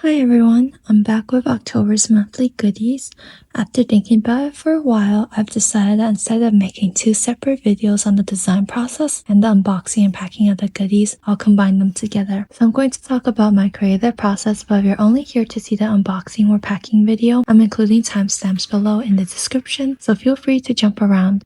Hi everyone, I'm back with October's monthly goodies. After thinking about it for a while, I've decided that instead of making two separate videos on the design process and the unboxing and packing of the goodies, I'll combine them together. So I'm going to talk about my creative process, but if you're only here to see the unboxing or packing video, I'm including timestamps below in the description, so feel free to jump around.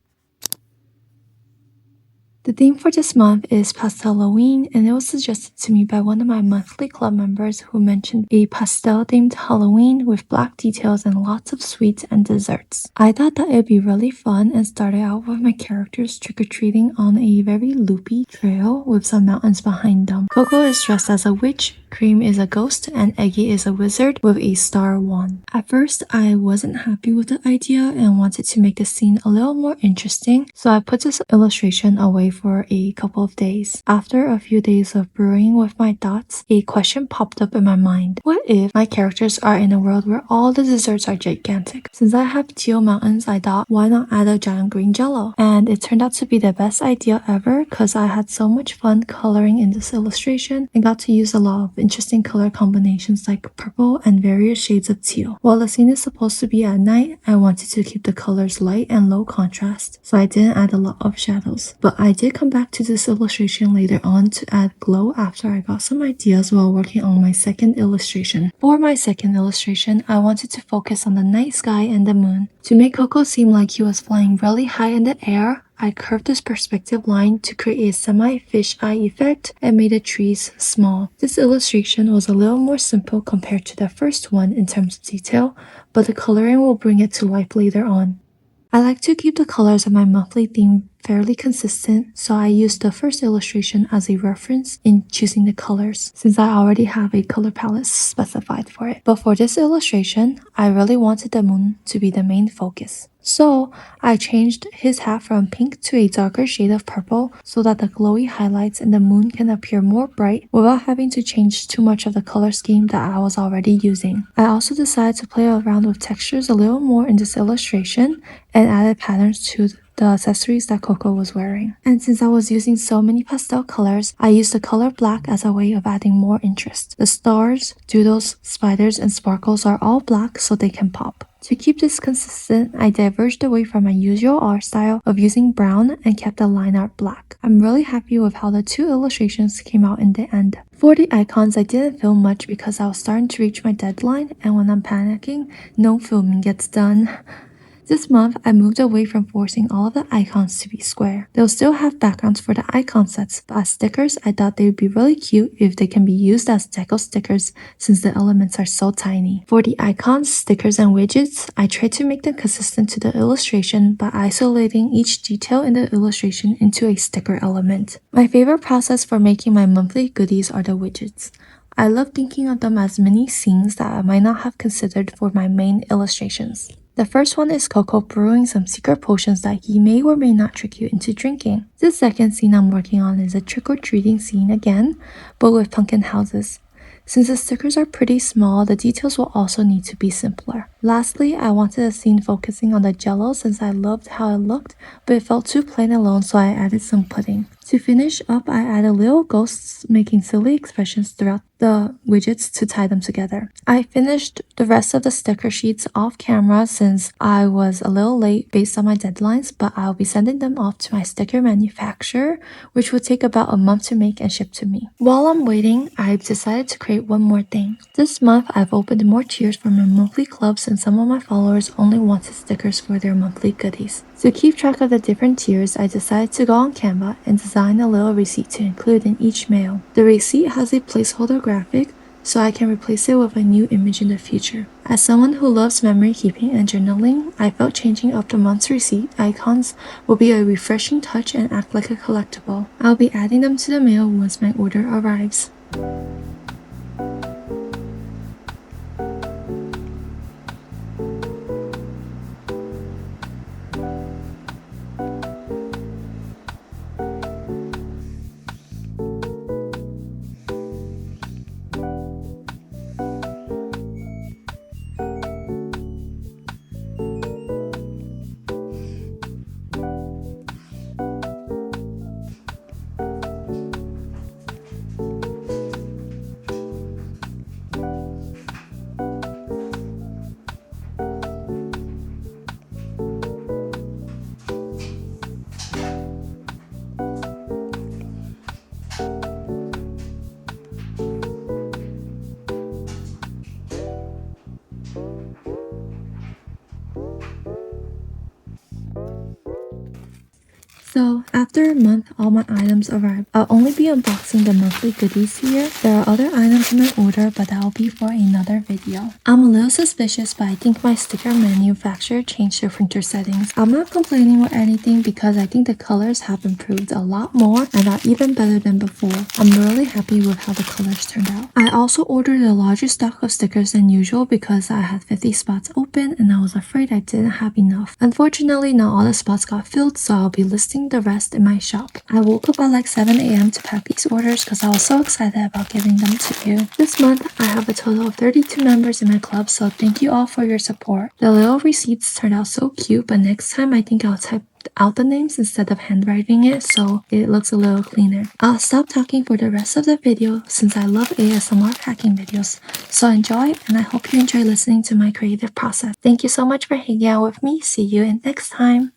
The theme for this month is Pastel Halloween, and it was suggested to me by one of my monthly club members who mentioned a pastel-themed Halloween with black details and lots of sweets and desserts. I thought that it'd be really fun and started out with my characters trick-or-treating on a very loopy trail with some mountains behind them. Coco is dressed as a witch, Cream is a ghost, and Eggy is a wizard with a star wand. At first, I wasn't happy with the idea and wanted to make the scene a little more interesting, so I put this illustration away for a couple of days. After a few days of brewing with my thoughts, a question popped up in my mind. What if my characters are in a world where all the desserts are gigantic? Since I have teal mountains, I thought, why not add a giant green jello? And it turned out to be the best idea ever because I had so much fun coloring in this illustration and got to use a lot of interesting color combinations like purple and various shades of teal. While the scene is supposed to be at night, I wanted to keep the colors light and low contrast, so I didn't add a lot of shadows. But I did come back to this illustration later on to add glow after I got some ideas while working on my second illustration. For my second illustration, I wanted to focus on the night sky and the moon. To make Coco seem like he was flying really high in the air, I curved this perspective line to create a semi-fisheye effect and made the trees small. This illustration was a little more simple compared to the first one in terms of detail, but the coloring will bring it to life later on. I like to keep the colors of my monthly theme fairly consistent, so I used the first illustration as a reference in choosing the colors, since I already have a color palette specified for it. But for this illustration, I really wanted the moon to be the main focus. So I changed his hat from pink to a darker shade of purple so that the glowy highlights in the moon can appear more bright without having to change too much of the color scheme that I was already using. I also decided to play around with textures a little more in this illustration and added patterns to the accessories that Coco was wearing. And since I was using so many pastel colors, I used the color black as a way of adding more interest. The stars, doodles, spiders, and sparkles are all black so they can pop. To keep this consistent, I diverged away from my usual art style of using brown and kept the line art black. I'm really happy with how the two illustrations came out in the end. For the icons, I didn't film much because I was starting to reach my deadline, and when I'm panicking, no filming gets done. This month, I moved away from forcing all of the icons to be square. They'll still have backgrounds for the icon sets, but as stickers, I thought they would be really cute if they can be used as deco stickers since the elements are so tiny. For the icons, stickers, and widgets, I tried to make them consistent to the illustration by isolating each detail in the illustration into a sticker element. My favorite process for making my monthly goodies are the widgets. I love thinking of them as mini scenes that I might not have considered for my main illustrations. The first one is Coco brewing some secret potions that he may or may not trick you into drinking. The second scene I'm working on is a trick-or-treating scene again, but with pumpkin houses. Since the stickers are pretty small, the details will also need to be simpler. Lastly, I wanted a scene focusing on the jello since I loved how it looked, but it felt too plain alone, so I added some pudding. To finish up, I added little ghosts making silly expressions throughout the widgets to tie them together. I finished the rest of the sticker sheets off camera since I was a little late based on my deadlines, but I'll be sending them off to my sticker manufacturer, which would take about a month to make and ship to me. While I'm waiting, I've decided to create one more thing. This month, I've opened more tiers for my monthly club since some of my followers only wanted stickers for their monthly goodies. To keep track of the different tiers, I decided to go on Canva and design a little receipt to include in each mail. The receipt has a placeholder graphic, so I can replace it with a new image in the future. As someone who loves memory keeping and journaling, I felt changing up the month's receipt icons will be a refreshing touch and act like a collectible. I'll be adding them to the mail once my order arrives. After a month, all my items arrived. I'll only be unboxing the monthly goodies here. There are other items in my order, but that will be for another video. I'm a little suspicious, but I think my sticker manufacturer changed their printer settings. I'm not complaining or anything because I think the colors have improved a lot more and are even better than before. I'm really happy with how the colors turned out. I also ordered a larger stock of stickers than usual because I had 50 spots open and I was afraid I didn't have enough. Unfortunately, not all the spots got filled, so I'll be listing the rest in my shop. I woke up at like 7 a.m. to pack these orders because I was so excited about giving them to you. This month, I have a total of 32 members in my club, so thank you all for your support. The little receipts turned out so cute, but next time I think I'll type out the names instead of handwriting it so it looks a little cleaner. I'll stop talking for the rest of the video since I love ASMR packing videos. So enjoy, and I hope you enjoy listening to my creative process. Thank you so much for hanging out with me. See you in next time.